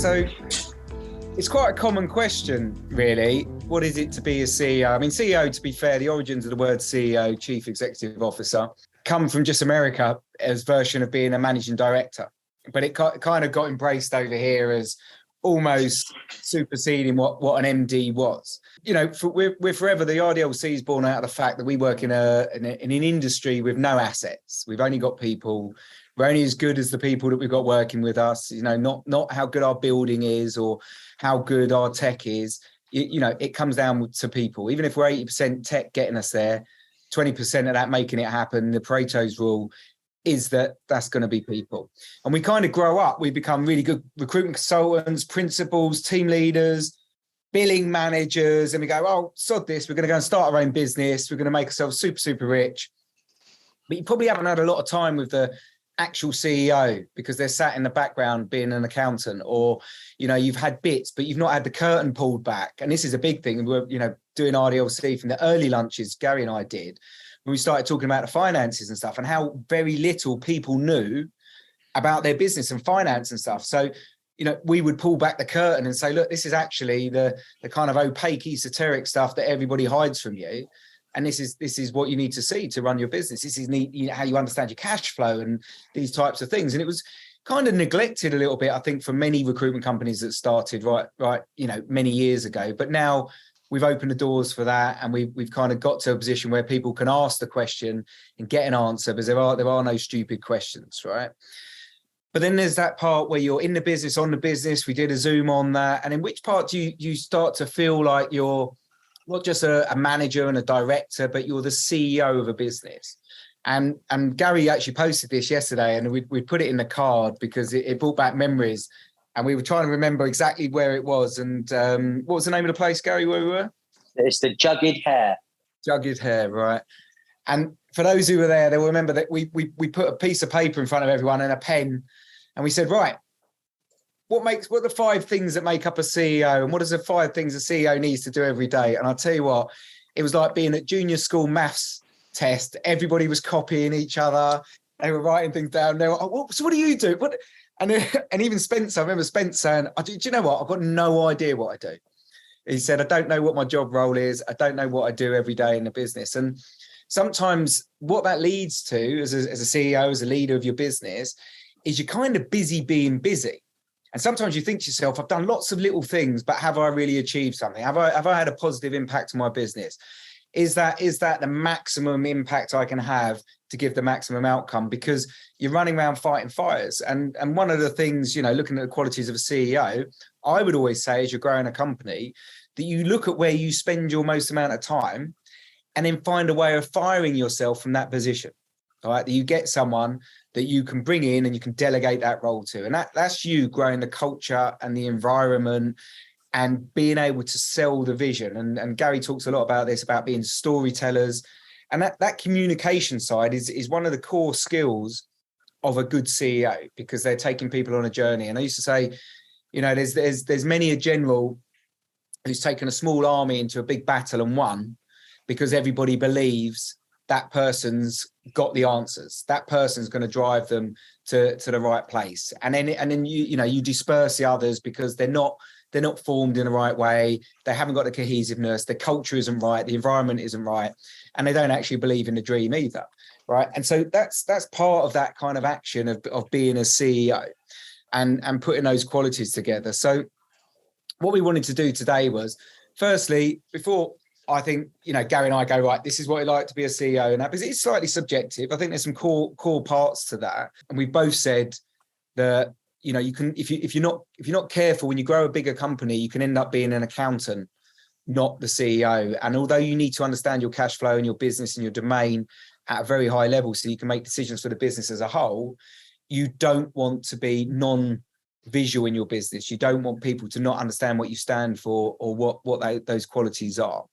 So it's quite a common question, really. What is it to be a CEO? I mean, CEO, to be fair, the origins of the word CEO, Chief Executive Officer, come from just America as version of being a managing director. But it kind of got embraced over here as almost superseding what an MD was. You know, we're forever, the RDLC is born out of the fact that we work in an industry with no assets. We've only got people. We're only as good as the people that we've got working with us. You know, not how good our building is or how good our tech is. You know, it comes down to people. Even if we're 80% tech getting us there, 20% of that making it happen, the Pareto's rule is that's going to be people. And we kind of grow up, we become really good recruitment consultants, principals, team leaders, billing managers, and we go, oh, sod this, we're going to go and start our own business, we're going to make ourselves super, super rich. But you probably haven't had a lot of time with the actual CEO because they're sat in the background being an accountant, or, you know, you've had bits, but you've not had the curtain pulled back. And this is a big thing. We're, you know, doing RDLC from the early lunches Gary and I did, when we started talking about the finances and stuff and how very little people knew about their business and finance and stuff. So, you know, we would pull back the curtain and say, look, this is actually the kind of opaque, esoteric stuff that everybody hides from you. And this is what you need to see to run your business. This is how you understand your cash flow and these types of things. And it was kind of neglected a little bit, I think, for many recruitment companies that started right, you know, many years ago. But now we've opened the doors for that, and we've kind of got to a position where people can ask the question and get an answer, because there are no stupid questions, right? But then there's that part where you're in the business, on the business. We did a Zoom on that. And in which part do you start to feel like you're not just a manager and a director, but you're the CEO of a business? And Gary actually posted this yesterday, and we put it in the card because it brought back memories. And we were trying to remember exactly where it was. And what was the name of the place, Gary, where we were? It's the Jugged Hare. Jugged Hare, right. And for those who were there, they'll remember that we put a piece of paper in front of everyone and a pen. And we said, right, what are the 5 things that make up a CEO? And what are the 5 things a CEO needs to do every day? And I'll tell you what, it was like being at junior school maths test. Everybody was copying each other. They were writing things down. They were, oh, so what do you do? And even Spencer, I remember Spencer saying, do you know what? I've got no idea what I do. He said, I don't know what my job role is. I don't know what I do every day in the business. And sometimes what that leads to as a CEO, as a leader of your business, is you're kind of busy being busy. And sometimes you think to yourself, I've done lots of little things, but have I really achieved something? Have I had a positive impact on my business? Is that the maximum impact I can have to give the maximum outcome? Because you're running around fighting fires. And one of the things, you know, looking at the qualities of a CEO, I would always say, as you're growing a company, that you look at where you spend your most amount of time and then find a way of firing yourself from that position. All right, that you get someone that you can bring in and you can delegate that role to. And that's you growing the culture and the environment and being able to sell the vision. And Gary talks a lot about this, about being storytellers. And that communication side is one of the core skills of a good CEO, because they're taking people on a journey. And I used to say, you know, there's many a general who's taken a small army into a big battle and won because everybody believes that person's got the answers. That person's going to drive them to the right place. And then you disperse the others because they're not formed in the right way. They haven't got the cohesiveness. The culture isn't right. The environment isn't right. And they don't actually believe in the dream either. Right. And so that's part of that kind of action of being a CEO and putting those qualities together. So what we wanted to do today was, firstly, before I think, you know, Gary and I go, right, this is what it's like to be a CEO, and that, because it's slightly subjective. I think there's some core parts to that. And we both said that, you know, you can, if you're not careful, when you grow a bigger company, you can end up being an accountant, not the CEO. And although you need to understand your cash flow and your business and your domain at a very high level so you can make decisions for the business as a whole, you don't want to be non-visual in your business. You don't want people to not understand what you stand for or what those qualities are.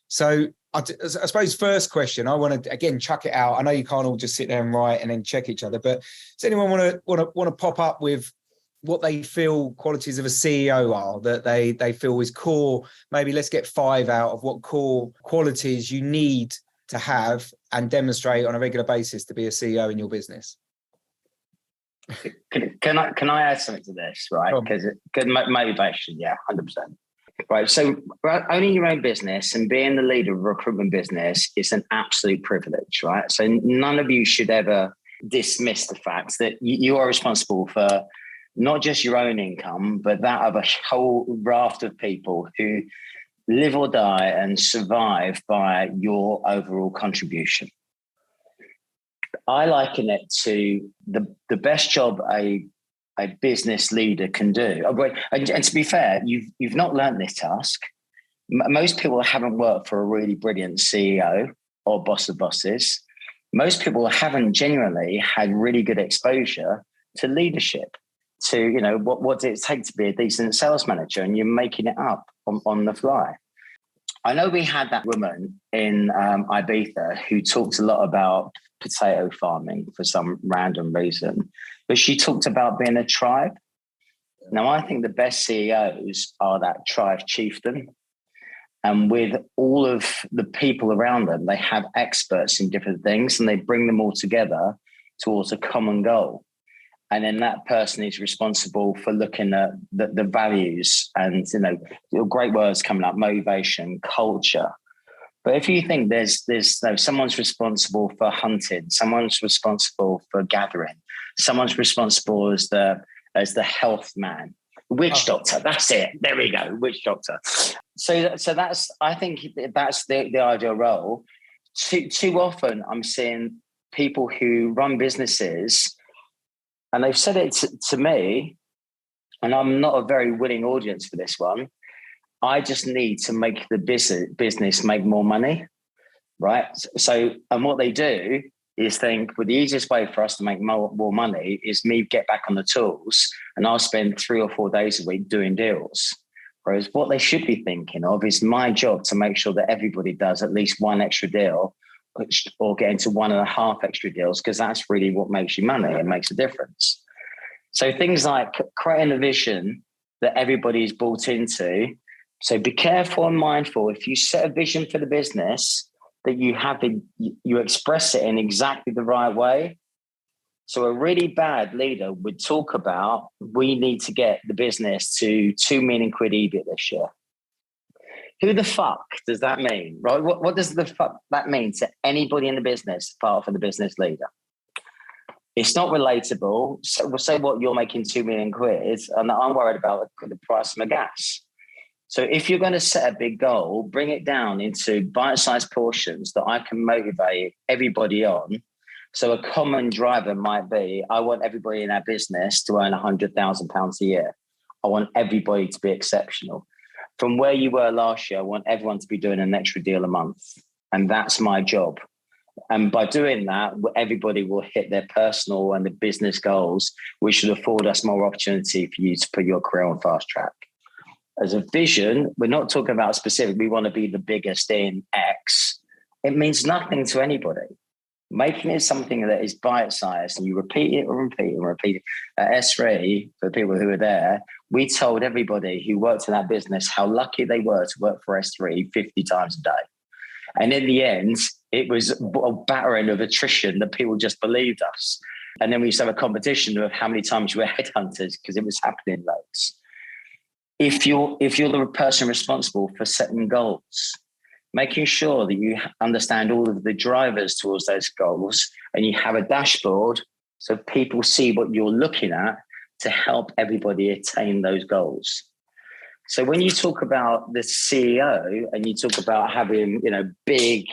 So I suppose first question, I want to again chuck it out. I know you can't all just sit there and write and then check each other, but does anyone want to pop up with what they feel qualities of a CEO are that they feel is core? Maybe let's get 5 out of what core qualities you need to have and demonstrate on a regular basis to be a CEO in your business. Can I add something to this, right? Because good motivation, yeah, 100%. Right. So owning your own business and being the leader of a recruitment business is an absolute privilege, right? So none of you should ever dismiss the fact that you are responsible for not just your own income, but that of a whole raft of people who live or die and survive by your overall contribution. I liken it to the best job a business leader can do. And to be fair, you've not learned this task. Most people haven't worked for a really brilliant CEO or boss of bosses. Most people haven't genuinely had really good exposure to leadership, to, what does it take to be a decent sales manager, and you're making it up on the fly. I know we had that woman in Ibiza who talked a lot about potato farming for some random reason, but she talked about being a tribe. Now, I think the best CEOs are that tribe chieftain. And with all of the people around them, they have experts in different things and they bring them all together towards a common goal. And then that person is responsible for looking at the values and, great words coming up, motivation, culture. But if you think there's someone's responsible for hunting, someone's responsible for gathering, someone's responsible as the health man, witch doctor, that's it. There we go, witch doctor. So I think that's the ideal role. Too often I'm seeing people who run businesses, and they've said it to me, and I'm not a very willing audience for this one. I just need to make the business make more money, right? So, and what they do is think, well, the easiest way for us to make more money is me get back on the tools and I'll spend 3 or 4 days a week doing deals. Whereas what they should be thinking of is my job to make sure that everybody does at least 1 extra deal or get into 1.5 extra deals, because that's really what makes you money and makes a difference. So things like creating a vision that everybody's bought into. So be careful and mindful. If you set a vision for the business, that you express it in exactly the right way. So a really bad leader would talk about, we need to get the business to 2 million quid EBIT this year. Who the fuck does that mean, right? What does the fuck that mean to anybody in the business apart from the business leader? It's not relatable. So we'll say what you're making 2 million quid, and I'm worried about the price of my gas. So if you're going to set a big goal, bring it down into bite-sized portions that I can motivate everybody on. So a common driver might be, I want everybody in our business to earn £100,000 a year. I want everybody to be exceptional. From where you were last year, I want everyone to be doing an extra deal a month. And that's my job. And by doing that, everybody will hit their personal and the business goals, which should afford us more opportunity for you to put your career on fast track. As a vision, we're not talking about specific, we want to be the biggest in X. It means nothing to anybody. Making it something that is bite-sized and you repeat it and repeat it and repeat it. At S3, for the people who were there, we told everybody who worked in that business how lucky they were to work for S3 50 times a day. And in the end, it was a battering of attrition that people just believed us. And then we used to have a competition of how many times we were headhunters because it was happening loads. If you're the person responsible for setting goals, making sure that you understand all of the drivers towards those goals and you have a dashboard so people see what you're looking at to help everybody attain those goals. So when you talk about the CEO and you talk about having, big,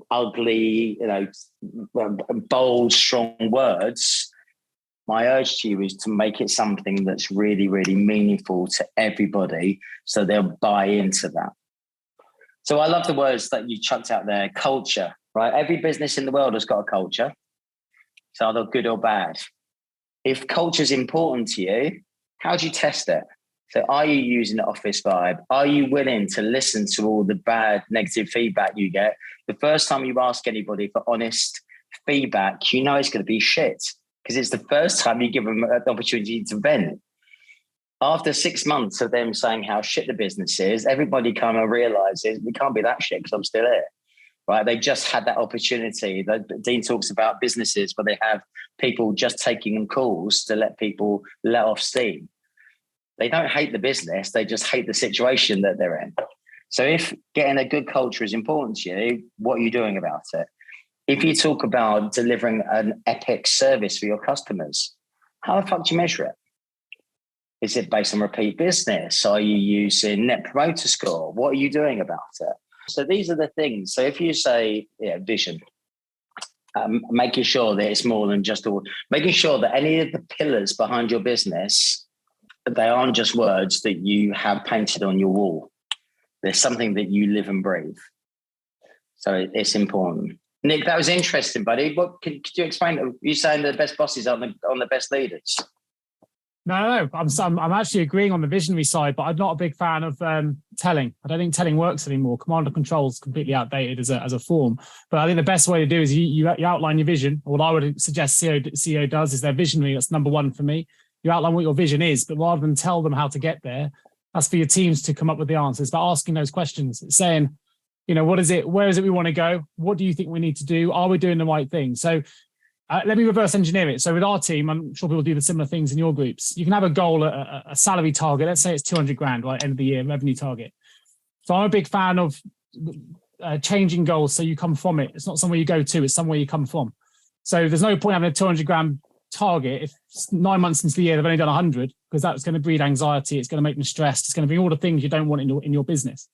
ugly, bold, strong words, my urge to you is to make it something that's really, really meaningful to everybody so they'll buy into that. So I love the words that you chucked out there, culture, right? Every business in the world has got a culture. So either good or bad. If culture is important to you, how do you test it? So are you using the office vibe? Are you willing to listen to all the bad, negative feedback you get? The first time you ask anybody for honest feedback, it's going to be shit because it's the first time you give them an opportunity to vent. After 6 months of them saying how shit the business is, everybody kind of realizes we can't be that shit because I'm still here. right? They just had that opportunity. Dean talks about businesses where they have people just taking calls to let people let off steam. They don't hate the business, they just hate the situation that they're in. So if getting a good culture is important to you, what are you doing about it? If you talk about delivering an epic service for your customers, how the fuck do you measure it? Is it based on repeat business? Are you using net promoter score? What are you doing about it? So these are the things. So if you say, vision, making sure that it's more than just making sure that any of the pillars behind your business, they aren't just words that you have painted on your wall. There's something that you live and breathe. So it's important. Nick, that was interesting, buddy. What could you explain? You saying the best bosses are on the best leaders? No, I'm actually agreeing on the visionary side, but I'm not a big fan of telling. I don't think telling works anymore. Command and control is completely outdated as a form. But I think the best way to do is you outline your vision. What I would suggest CEO does is their visionary. That's number one for me. You outline what your vision is, but rather than tell them how to get there, that's for your teams to come up with the answers. But asking those questions, it's saying, what is it? Where is it we want to go? What do you think we need to do? Are we doing the right thing? So let me reverse engineer it. So with our team, I'm sure people do the similar things in your groups. You can have a goal, a salary target. Let's say it's 200 grand, right? End of the year revenue target. So I'm a big fan of changing goals so you come from it. It's not somewhere you go to, it's somewhere you come from. So there's no point having a 200 grand target if 9 months into the year they've only done 100, because that's going to breed anxiety. It's going to make them stressed. It's going to bring all the things you don't want in your business.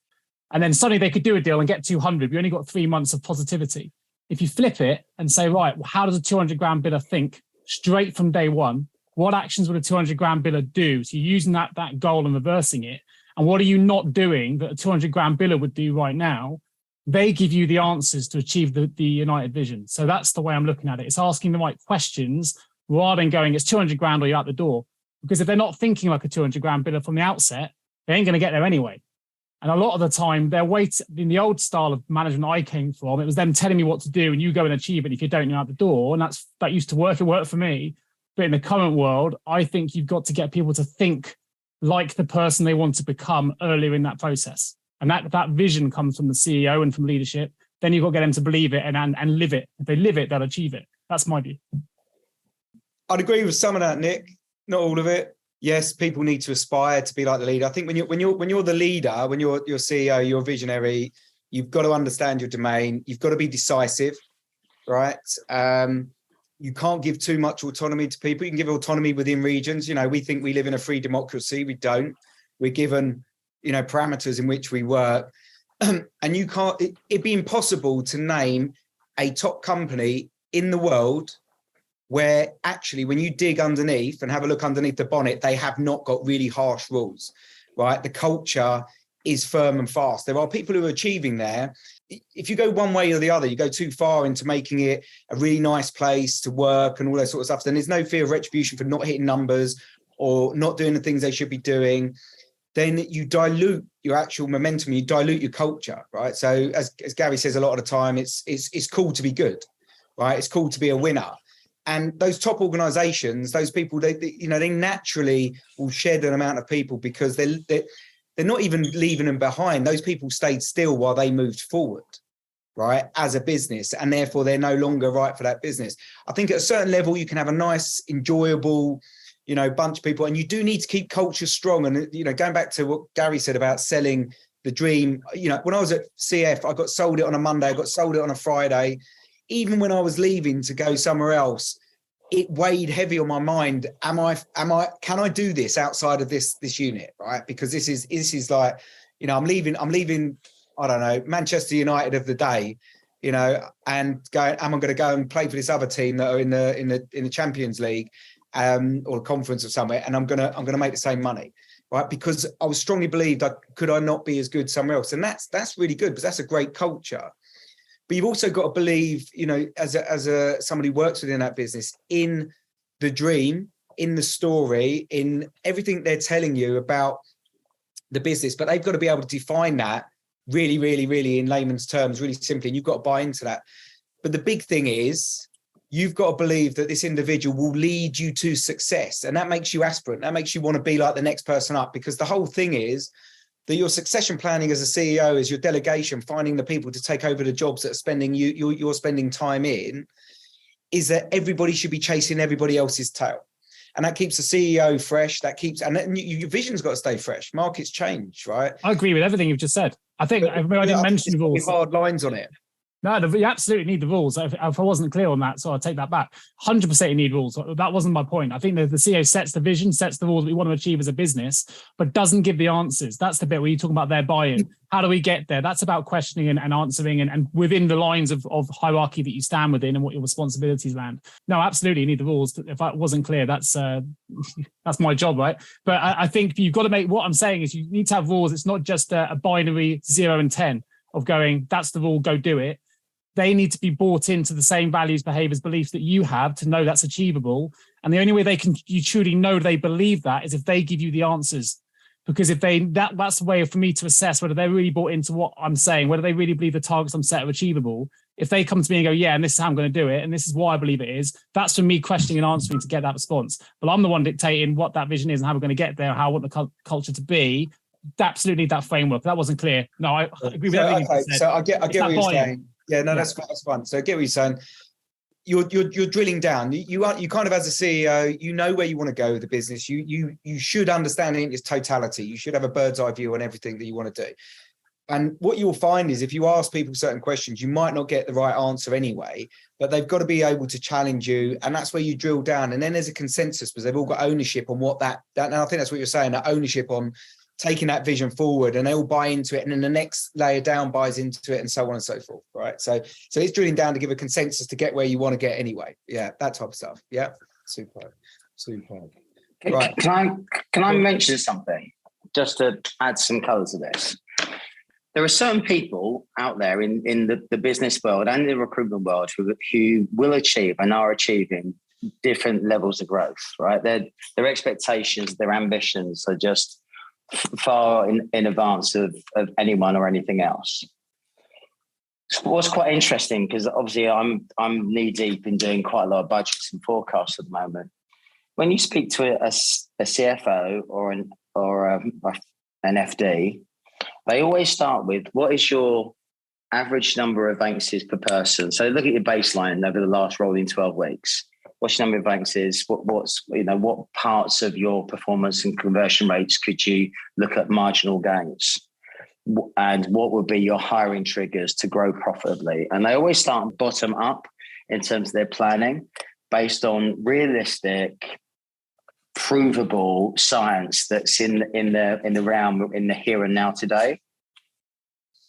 And then suddenly they could do a deal and get 200. We only got 3 months of positivity. If you flip it and say, right, how does a 200 grand biller think straight from day one? What actions would a 200 grand biller do? So you're using that goal and reversing it. And what are you not doing that a 200 grand biller would do right now? They give you the answers to achieve the United vision. So that's the way I'm looking at it. It's asking the right questions rather than going, it's 200 grand or you're out the door. Because if they're not thinking like a 200 grand biller from the outset, they ain't going to get there anyway. And a lot of the time, they're waiting. In the old style of management I came from, it was them telling me what to do and you go and achieve it. If you don't, you're out the door. And that used to work. It worked for me. But in the current world, I think you've got to get people to think like the person they want to become earlier in that process. And that vision comes from the CEO and from leadership. Then you've got to get them to believe it and live it. If they live it, they'll achieve it. That's my view. I'd agree with some of that, Nick. Not all of it. Yes, people need to aspire to be like the leader. I think when you're the leader, when you're CEO, you're visionary, you've got to understand your domain. You've got to be decisive, right? You can't give too much autonomy to people. You can give autonomy within regions. We think we live in a free democracy. We don't. We're given, parameters in which we work. And you can't, it'd be impossible to name a top company in the world where actually when you dig underneath and have a look underneath the bonnet, they have not got really harsh rules, right? The culture is firm and fast. There are people who are achieving there. If you go one way or the other, you go too far into making it a really nice place to work and all that sort of stuff, then there's no fear of retribution for not hitting numbers or not doing the things they should be doing. Then you dilute your actual momentum, you dilute your culture, right? So as Gary says a lot of the time, it's cool to be good, right? It's cool to be a winner. And those top organizations, those people, they naturally will shed an amount of people because they're not even leaving them behind. Those people stayed still while they moved forward, right, as a business, and therefore they're no longer right for that business. I think at a certain level, you can have a nice, enjoyable, bunch of people, and you do need to keep culture strong. And, going back to what Gary said about selling the dream, when I was at CF, I got sold it on a Monday, I got sold it on a Friday. Even when I was leaving to go somewhere else, it weighed heavy on my mind. Can I do this outside of this unit, right? Because this is like, I'm leaving, I don't know, Manchester United of the day, and going, am I going to go and play for this other team that are in the Champions League, or a conference or somewhere, and I'm gonna make the same money, right? Because I was strongly believed could I not be as good somewhere else, and that's really good because that's a great culture. But you've also got to believe, as somebody who works within that business, in the dream, in the story, in everything they're telling you about the business. But they've got to be able to define that really, really, really in layman's terms, really simply. And you've got to buy into that. But the big thing is, you've got to believe that this individual will lead you to success. And that makes you aspirant. That makes you want to be like the next person up, because the whole thing is, that your succession planning as a CEO is your delegation, finding the people to take over the jobs that are spending you're spending time in, is that everybody should be chasing everybody else's tail. And that keeps the CEO fresh. That keeps, and then your vision's got to stay fresh. Markets change, right? I agree with everything you've just said. I think I didn't mention rules. Hard lines on it. No, you absolutely need the rules. If I wasn't clear on that, so I'll take that back. 100% you need rules. That wasn't my point. I think the CEO sets the vision, sets the rules that we want to achieve as a business, but doesn't give the answers. That's the bit where you talk about their buy-in. How do we get there? That's about questioning and answering and within the lines of hierarchy that you stand within and what your responsibilities land. No, absolutely you need the rules. If I wasn't clear, that's my job, right? But I think you've got to make, what I'm saying is you need to have rules. It's not just a binary 0 and 10 of going, that's the rule, go do it. They need to be bought into the same values, behaviors, beliefs that you have to know that's achievable. And the only way you truly know they believe that is if they give you the answers. Because if that's the way for me to assess whether they're really bought into what I'm saying, whether they really believe the targets I'm set are achievable. If they come to me and go, yeah, and this is how I'm going to do it, and this is why I believe it is, that's for me questioning and answering to get that response. But I'm the one dictating what that vision is and how we're going to get there, how I want the culture to be. Absolutely need that framework. That wasn't clear. No, I agree with everything you said. So I get what you're saying. Yeah, no, that's fun. So I get what you're saying. You're drilling down. You kind of, as a CEO, you know where you want to go with the business. You should understand it in its totality. You should have a bird's eye view on everything that you want to do. And what you'll find is if you ask people certain questions, you might not get the right answer anyway, but they've got to be able to challenge you. And that's where you drill down. And then there's a consensus because they've all got ownership on what that and I think that's what you're saying, that ownership on taking that vision forward, and they all buy into it, and then the next layer down buys into it, and so on and so forth, right? So it's drilling down to give a consensus to get where you want to get anyway. Yeah, that type of stuff. Yeah, superb. Right. Can I mention something just to add some colour to this? There are certain people out there in the business world and the recruitment world who will achieve and are achieving different levels of growth, right? Their expectations, their ambitions are just far in advance of anyone or anything else. What's quite interesting, because obviously I'm knee deep in doing quite a lot of budgets and forecasts at the moment. When you speak to a CFO or an FD, they always start with, what is your average number of vacancies per person? So look at your baseline over the last rolling 12 weeks. What's your number of vacancies? What parts of your performance and conversion rates could you look at marginal gains? And what would be your hiring triggers to grow profitably? And they always start bottom up in terms of their planning based on realistic, provable science that's in the realm, in the here and now today.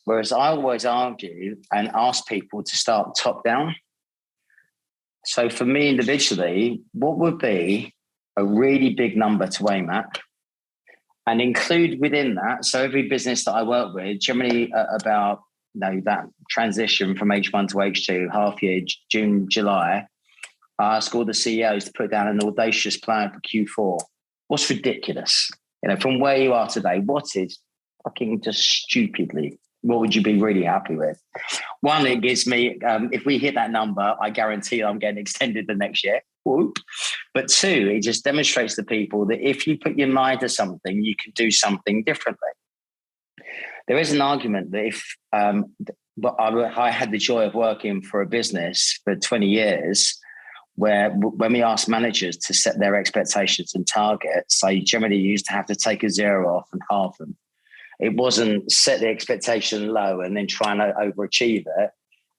Whereas I always argue and ask people to start top down. So for me individually, what would be a really big number to aim at and include within that? So every business that I work with, generally about that transition from H1 to H2, half year, June, July, I ask all the CEOs to put down an audacious plan for Q4. What's ridiculous? From where you are today, what is fucking just stupidly, what would you be really happy with? One, it gives me, if we hit that number, I guarantee I'm getting extended the next year. Whoop. But two, it just demonstrates to people that if you put your mind to something, you can do something differently. There is an argument that if I had the joy of working for a business for 20 years, where when we asked managers to set their expectations and targets, I generally used to have to take a zero off and halve them. It wasn't set the expectation low and then trying to overachieve it.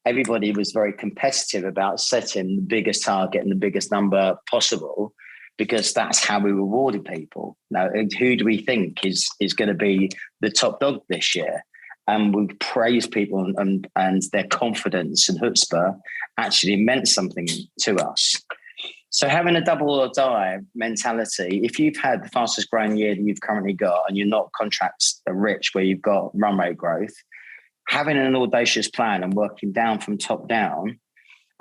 Everybody was very competitive about setting the biggest target and the biggest number possible, because that's how we rewarded people. Now, who do we think is going to be the top dog this year? And we praise people and their confidence and chutzpah actually meant something to us. So having a double or die mentality, if you've had the fastest growing year that you've currently got and you're not contracts rich where you've got run rate growth, having an audacious plan and working down from top down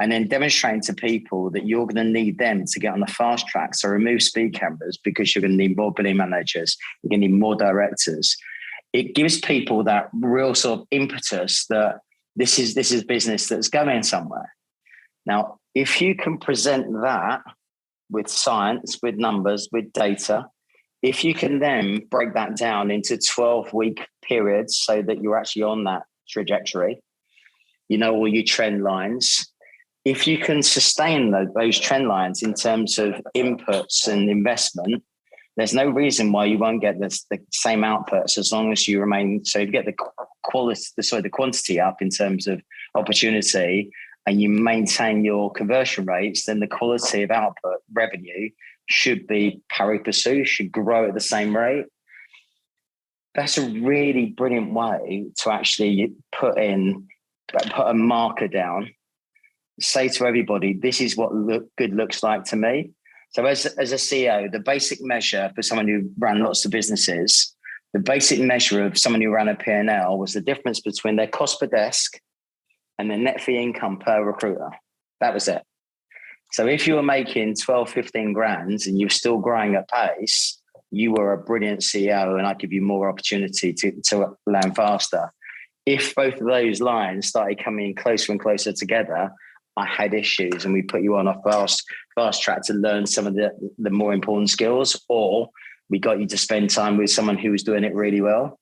and then demonstrating to people that you're going to need them to get on the fast track. So remove speed cameras because you're going to need more billing managers, you're going to need more directors. It gives people that real sort of impetus that this is business that's going somewhere. Now, if you can present that with science, with numbers, with data, If you can then break that down into 12-week periods so that you're actually on that trajectory, you know, all your trend lines. If you can sustain those trend lines in terms of inputs and investment, there's no reason why you won't get the same outputs as long as you remain. So you get the quantity up in terms of opportunity, and you maintain your conversion rates, then the quality of output revenue should be pari passu, should grow at the same rate. That's a really brilliant way to actually put a marker down, say to everybody, this is what good looks like to me. So as a CEO, the basic measure for someone who ran lots of businesses, the basic measure of someone who ran a P&L was the difference between their cost per desk and their net fee income per recruiter. That was it. So if you were making 12, 15 grand and you're still growing at pace, you were a brilliant CEO, and I'd give you more opportunity to land faster. If both of those lines started coming closer and closer together, I had issues, and we put you on a fast track to learn some of the more important skills, or we got you to spend time with someone who was doing it really well.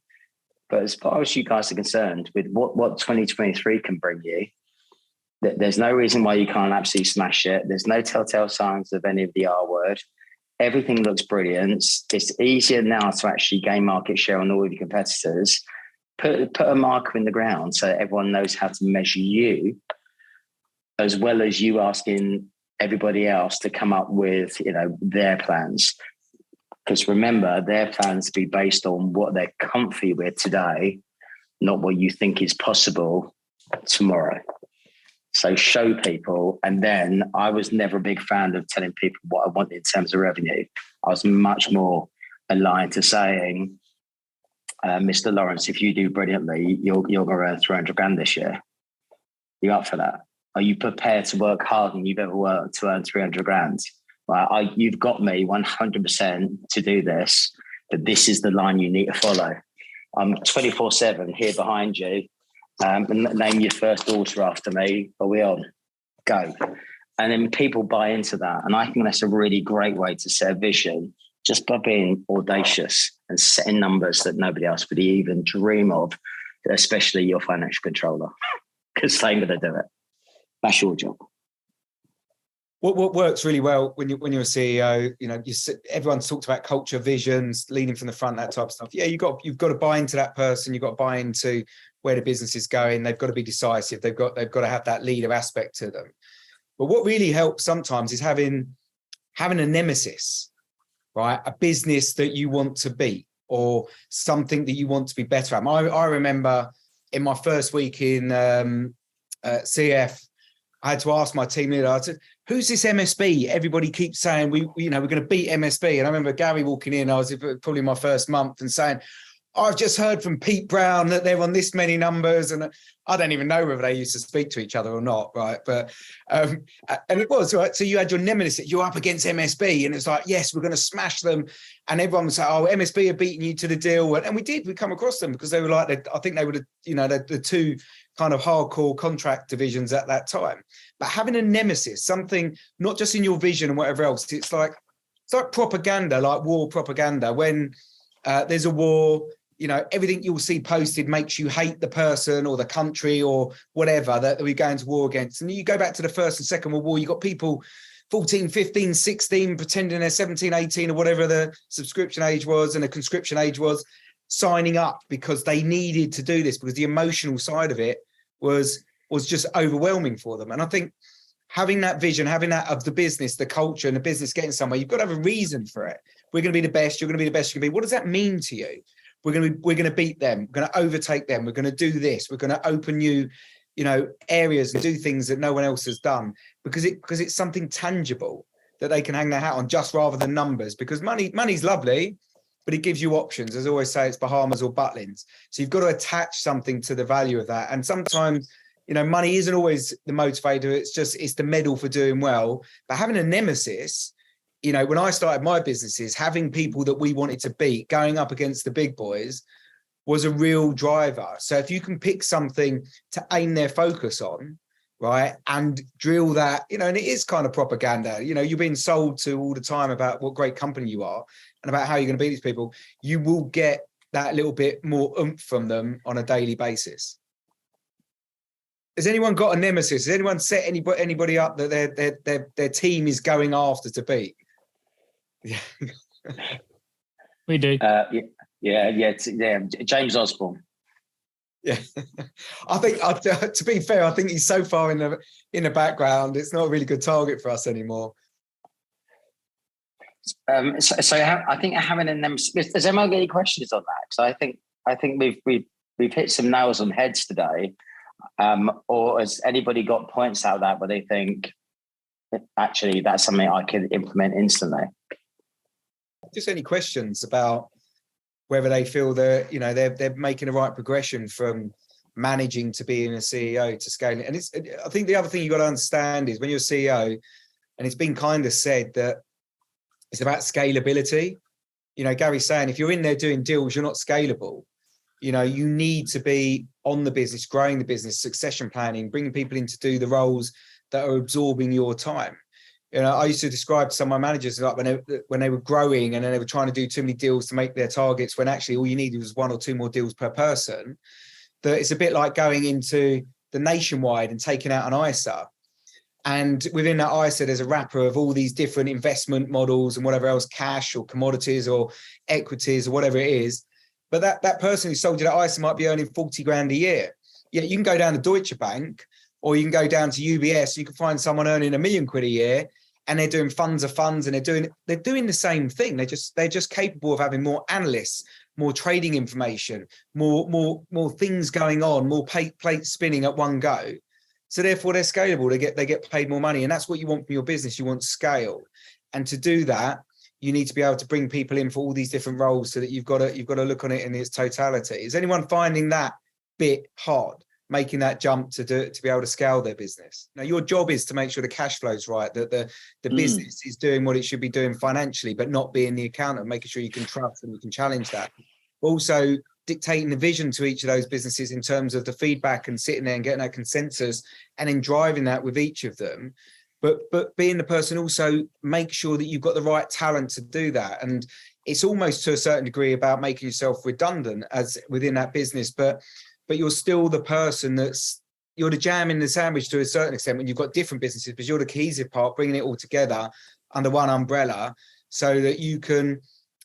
But as far as you guys are concerned, with what 2023 can bring you, there's no reason why you can't absolutely smash it. There's no telltale signs of any of the R word. Everything looks brilliant. It's easier now to actually gain market share on all of your competitors. Put a marker in the ground so everyone knows how to measure you, as well as you asking everybody else to come up with, you know, their plans. Because remember, their plans be based on what they're comfy with today, not what you think is possible tomorrow. So show people. And then I was never a big fan of telling people what I wanted in terms of revenue. I was much more aligned to saying, Mr. Lawrence, if you do brilliantly, you're going to earn 300 grand this year. You up for that? Are you prepared to work harder than you've ever worked to earn 300 grand? Right? You've got me 100% to do this, but this is the line you need to follow. I'm 24/7 here behind you. Name your first daughter after me. Are we on? Go. And then people buy into that. And I think that's a really great way to set a vision, just by being audacious and setting numbers that nobody else would even dream of, especially your financial controller, because they're going to do it. That's your job. What works really well when you're a CEO, you know, everyone's talked about culture, visions, leading from the front, that type of stuff. Yeah, you've got to buy into that person. You've got to buy into where the business is going. They've got to be decisive. They've got to have that leader aspect to them. But what really helps sometimes is having a nemesis, right? A business that you want to beat, or something that you want to be better at. I remember in my first week in CF, I had to ask my team leader, I said, who's this MSB? Everybody keeps saying we're going to beat MSB. And I remember Gary walking in, I was probably my first month, and saying, I've just heard from Pete Brown that they're on this many numbers. And I don't even know whether they used to speak to each other or not, right? But and it was, right? So you had your nemesis, you're up against MSB, and it's like, yes, we're going to smash them. And everyone was like, oh, MSB are beating you to the deal. And we come across them because they were like, I think they were the two kind of hardcore contract divisions at that time. But having a nemesis, something not just in your vision and whatever else, it's like propaganda, like war propaganda. When there's a war, you know, everything you'll see posted makes you hate the person or the country or whatever that we're going to war against. And you go back to the First and Second World War, you got people 14, 15, 16, pretending they're 17, 18 or whatever the subscription age was and the conscription age was, signing up because they needed to do this, because the emotional side of it was just overwhelming for them. And I think having that vision, having that of the business, the culture and the business getting somewhere, you've got to have a reason for it. We're going to be the best. You're going to be the best you can be. What does that mean to you? We're going to beat them. We're going to overtake them. We're going to do this. We're going to open new, areas and do things that no one else has done, because it's something tangible that they can hang their hat on, just rather than numbers. Because money's lovely, but it gives you options. As I always say, it's Bahamas or Butlins. So you've got to attach something to the value of that. And sometimes, money isn't always the motivator. It's the medal for doing well. But having a nemesis, when I started my businesses, having people that we wanted to beat, going up against the big boys, was a real driver. So if you can pick something to aim their focus on, right? And drill that, and it is kind of propaganda. You're being sold to all the time about what great company you are and about how you're going to beat these people. You will get that little bit more oomph from them on a daily basis. Has anyone got a nemesis? Has anyone set anybody up that their team is going after to beat? Yeah. We do. Yeah. James Osborne. Yeah, I think to be fair, I think he's so far in the background. It's not a really good target for us anymore. So I think having a nemesis. Does anyone got any questions on that? Because I think we've hit some nails on heads today. Or has anybody got points out of that where they think actually that's something I could implement instantly? Just any questions about whether they feel that they're making the right progression from managing to being a CEO to scaling. And I think the other thing you got to understand is when you're a CEO, and it's been kind of said that it's about scalability. Gary's saying if you're in there doing deals, you're not scalable. You need to be on the business, growing the business, succession planning, bringing people in to do the roles that are absorbing your time. I used to describe to some of my managers like when they were growing and then they were trying to do too many deals to make their targets, when actually all you needed was 1 or 2 more deals per person. That it's a bit like going into the Nationwide and taking out an ISA. And within that ISA, there's a wrapper of all these different investment models and whatever else, cash or commodities or equities or whatever it is. But that person who sold you that ISA might be earning 40 grand a year. Yeah, you can go down to Deutsche Bank or you can go down to UBS. You can find someone earning £1 million a year, and they're doing funds of funds, and they're doing the same thing. They're just capable of having more analysts, more trading information, more things going on, more plates spinning at one go. So therefore, they're scalable. They get paid more money, and that's what you want from your business. You want scale, and to do that, you need to be able to bring people in for all these different roles, so that you've got to look on it in its totality. Is anyone finding that bit hard, making that jump to be able to scale their business? Now, your job is to make sure the cash flow's right, that the business is doing what it should be doing financially, but not being the accountant, making sure you can trust and you can challenge that. Also dictating the vision to each of those businesses in terms of the feedback and sitting there and getting that consensus and then driving that with each of them. But being the person also make sure that you've got the right talent to do that. And it's almost to a certain degree about making yourself redundant as within that business, but you're still the person you're the jam in the sandwich to a certain extent when you've got different businesses, but you're the cohesive part, bringing it all together under one umbrella so that you can.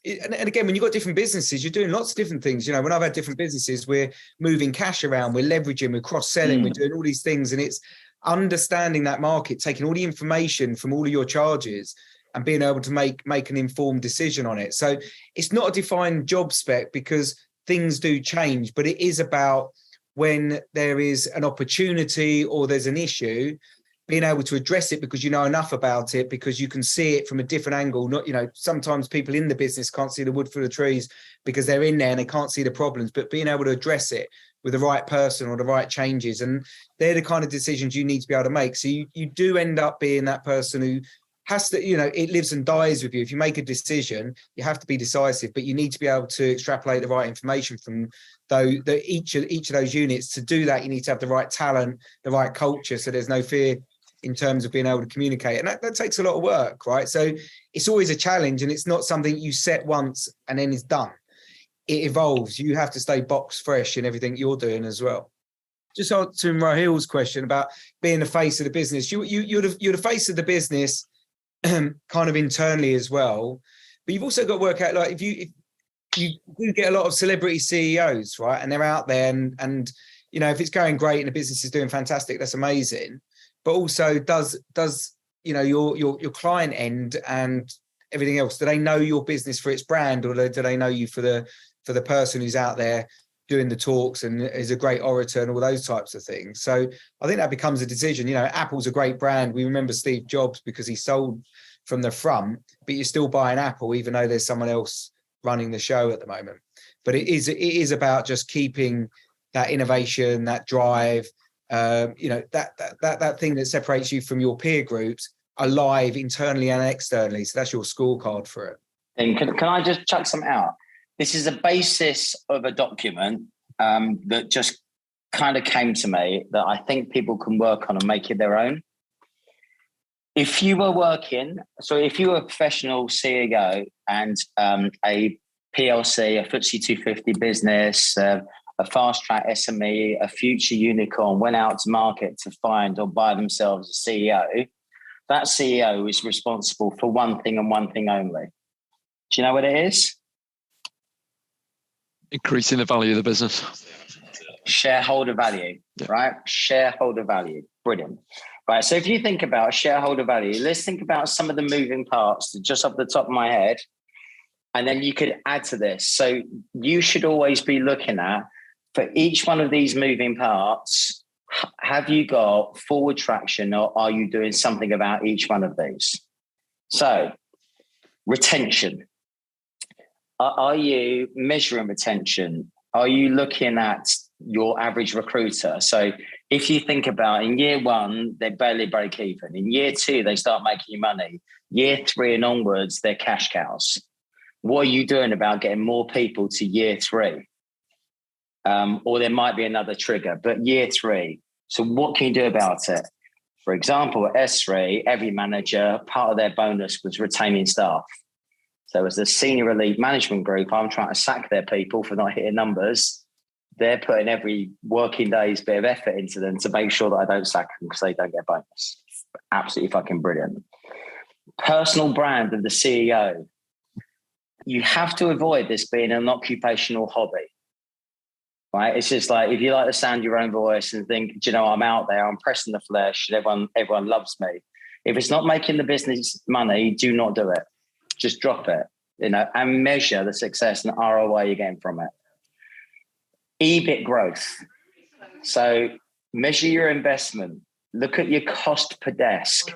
And again, when you've got different businesses, you're doing lots of different things. When I've had different businesses, we're moving cash around, we're leveraging, we're cross-selling, we're doing all these things. And it's understanding that market, taking all the information from all of your charges and being able to make an informed decision on it. So it's not a defined job spec because things do change, but it is about when there is an opportunity or there's an issue, being able to address it because you know enough about it, because you can see it from a different angle. Not, sometimes people in the business can't see the wood for the trees because they're in there and they can't see the problems, but being able to address it with the right person or the right changes. And they're the kind of decisions you need to be able to make. So you do end up being that person who has to, it lives and dies with you. If you make a decision, you have to be decisive, but you need to be able to extrapolate the right information from each of those units. To do that, you need to have the right talent, the right culture, so there's no fear in terms of being able to communicate. And that takes a lot of work, right? So it's always a challenge, and it's not something you set once and then it's done. It evolves. You have to stay box fresh in everything you're doing as well. Just answering Rahil's question about being the face of the business. You're the face of the business kind of internally as well, but you've also got to work out, like, if you do get a lot of celebrity CEOs, right? And they're out there and if it's going great and the business is doing fantastic, that's amazing. But also does your client end and everything else, do they know your business for its brand, or do they know you for the person who's out there doing the talks and is a great orator and all those types of things? So I think that becomes a decision. Apple's a great brand. We remember Steve Jobs because he sold from the front, but you still buy an Apple even though there's someone else running the show at the moment. But it is about just keeping that innovation, that drive, that thing that separates you from your peer groups alive internally and externally. So that's your scorecard for it. And can I just chuck something out? This is the basis of a document that just kind of came to me that I think people can work on and make it their own. If you were a professional CEO and a PLC, a FTSE 250 business, a fast track SME, a future unicorn went out to market to find or buy themselves a CEO, that CEO is responsible for one thing and one thing only. Do you know what it is? Increasing the value of the business. Shareholder value, right? Shareholder value. Brilliant. Right. So if you think about shareholder value, let's think about some of the moving parts just off the top of my head. And then you could add to this. So you should always be looking at, for each one of these moving parts, have you got forward traction or are you doing something about each one of these? So retention. Are you measuring retention? Are you looking at your average recruiter? So if you think about in year one, they barely break even. In year two, they start making you money. Year three and onwards, they're cash cows. What are you doing about getting more people to year three? Or there might be another trigger, but year three. So what can you do about it? For example, at S3, every manager, part of their bonus was retaining staff. So as the senior elite management group, I'm trying to sack their people for not hitting numbers. They're putting every working day's bit of effort into them to make sure that I don't sack them because they don't get a bonus. Absolutely fucking brilliant. Personal brand of the CEO. You have to avoid this being an occupational hobby, right? It's just like, if you like the sound of your own voice and think, do you know, I'm out there, I'm pressing the flesh, and everyone loves me. If it's not making the business money, do not do it. Just drop it, and measure the success and ROI you're getting from it. EBIT growth. So measure your investment, look at your cost per desk,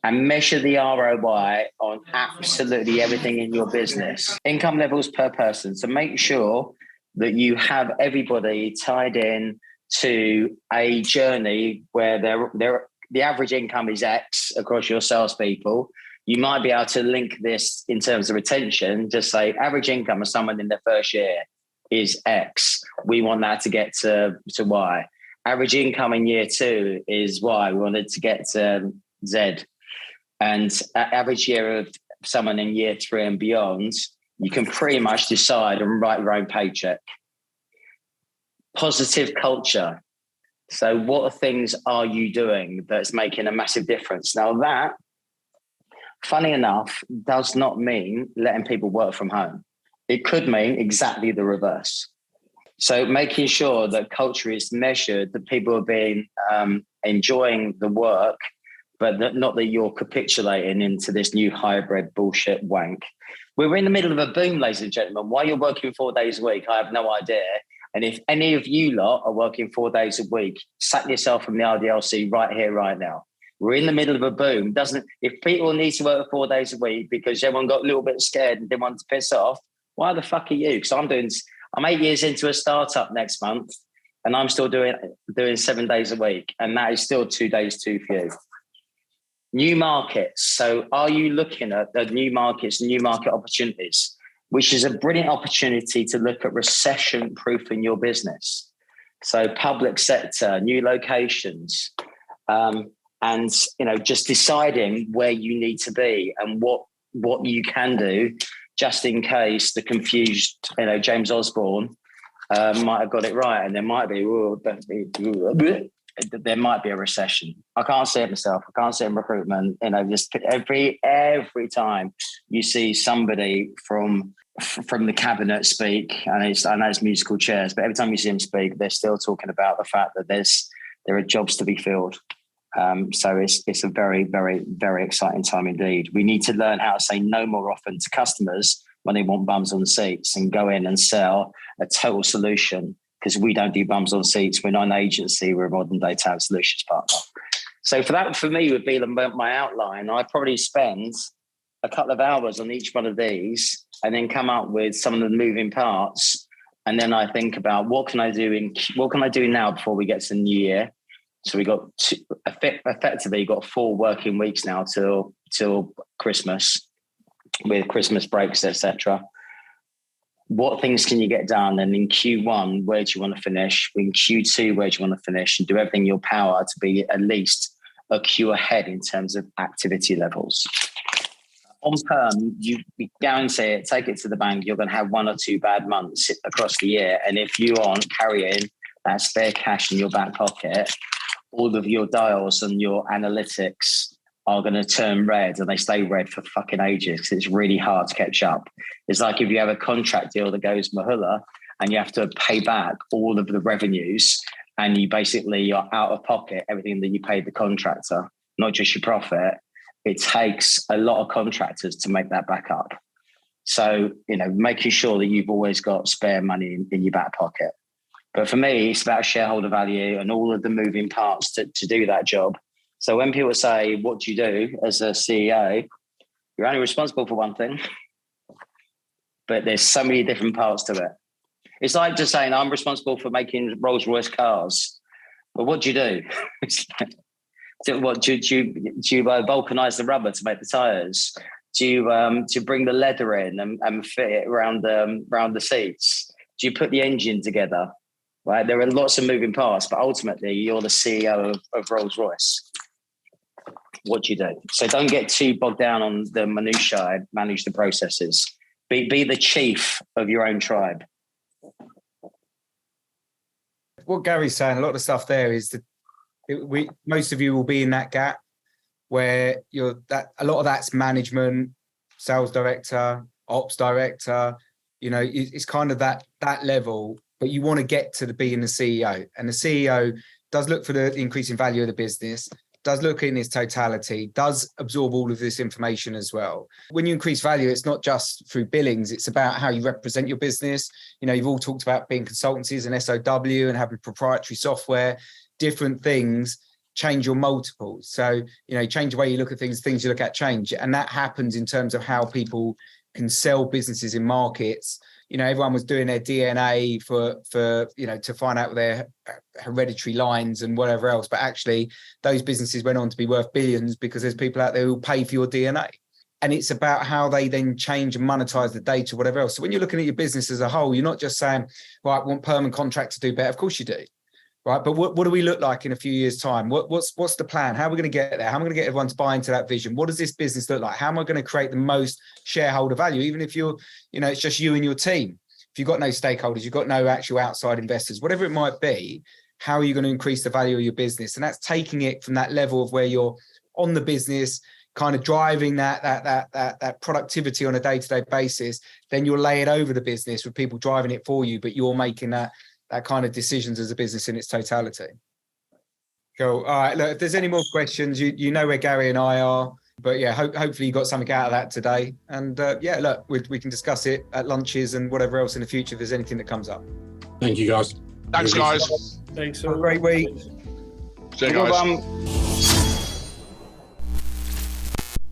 and measure the ROI on absolutely everything in your business. Income levels per person. So make sure that you have everybody tied in to a journey where the average income is X across your salespeople. You might be able to link this in terms of retention, just say average income of someone in their first year is X. We want that to get to Y. Average income in year two is Y. We wanted to get to Z. And average year of someone in year three and beyond, you can pretty much decide and write your own paycheck. Positive culture. So what things are you doing that's making a massive difference? Now that, funny enough, does not mean letting people work from home. It could mean exactly the reverse. So making sure that culture is measured, that people are being enjoying the work, but not that you're capitulating into this new hybrid bullshit wank. We're in the middle of a boom, ladies and gentlemen. Why you're working 4 days a week, I have no idea. And if any of you lot are working 4 days a week, sack yourself from the RDLC right here, right now. We're in the middle of a boom. If people need to work 4 days a week because everyone got a little bit scared and didn't want to piss off, why the fuck are you? Because I'm 8 years into a startup next month and I'm still doing 7 days a week. And that is still 2 days too few. New markets. So are you looking at the new markets, new market opportunities, which is a brilliant opportunity to look at recession-proofing your business. So public sector, new locations, and just deciding where you need to be and what you can do, just in case the confused James Osborne might have got it right, and there might be a recession. I can't see it myself. I can't see it in recruitment. Just every time you see somebody from the cabinet speak, and I know it's musical chairs, but every time you see them speak, they're still talking about the fact that there are jobs to be filled. So it's a very, very, very exciting time indeed. We need to learn how to say no more often to customers when they want bums on seats and go in and sell a total solution, because we don't do bums on seats. We're not an agency. We're a modern day talent solutions partner. So for me, would be my outline. I probably spend a couple of hours on each one of these and then come up with some of the moving parts. And then I think about what can I do now before we get to the new year. So we got effectively got 4 working weeks now till Christmas, with Christmas breaks, etc. what things can you get done? And in Q1, where do you want to finish? In Q2, where do you want to finish? And do everything in your power to be at least a Q ahead in terms of activity levels. On perm, you guarantee it, take it to the bank, you're going to have 1 or 2 bad months across the year. And if you aren't carrying that spare cash in your back pocket, all of your dials and your analytics are going to turn red, and they stay red for fucking ages because it's really hard to catch up. It's like if you have a contract deal that goes mahula and you have to pay back all of the revenues, and you basically are out of pocket everything that you paid the contractor, not just your profit. It takes a lot of contractors to make that back up. So, making sure that you've always got spare money in your back pocket. But for me, it's about shareholder value and all of the moving parts to do that job. So when people say, what do you do as a CEO? You're only responsible for one thing, but there's so many different parts to it. It's like just saying, I'm responsible for making Rolls-Royce cars. But what do you do? Do you vulcanize the rubber to make the tires? Do you bring the leather in and fit it around the seats? Do you put the engine together? Right? There are lots of moving parts, but ultimately you're the CEO of Rolls-Royce. What do you do? So don't get too bogged down on the minutiae. Manage the processes. Be the chief of your own tribe. What Gary's saying, a lot of the stuff there is that most of you will be in that gap where a lot of that's management, sales director, ops director. It's kind of that level, but you want to get to being the CEO, and the CEO does look for the increasing value of the business, does look in its totality, does absorb all of this information as well. When you increase value, it's not just through billings, it's about how you represent your business. You've all talked about being consultancies and SOW and having proprietary software, different things change your multiples. So, change the way you look at things you look at change. And that happens in terms of how people can sell businesses in markets. Everyone was doing their DNA for to find out their hereditary lines and whatever else. But actually, those businesses went on to be worth billions because there's people out there who pay for your DNA. And it's about how they then change and monetize the data, whatever else. So when you're looking at your business as a whole, you're not just saying, right, I want perm and contract to do better. Of course you do. Right. But what do we look like in a few years' time? What's the plan? How are we going to get there? How am I going to get everyone to buy into that vision? What does this business look like? How am I going to create the most shareholder value? Even if it's just you and your team. If you've got no stakeholders, you've got no actual outside investors, whatever it might be, how are you going to increase the value of your business? And that's taking it from that level of where you're on the business, kind of driving that productivity on a day-to-day basis. Then you'll lay it over the business with people driving it for you, but you're making that kind of decisions as a business in its totality. Cool. All right. Look, if there's any more questions, you know where Gary and I are. But yeah, hopefully you got something out of that today. And look, we can discuss it at lunches and whatever else in the future if there's anything that comes up. Thank you, guys. Thanks, guys. Thanks. Have a great week. See you guys.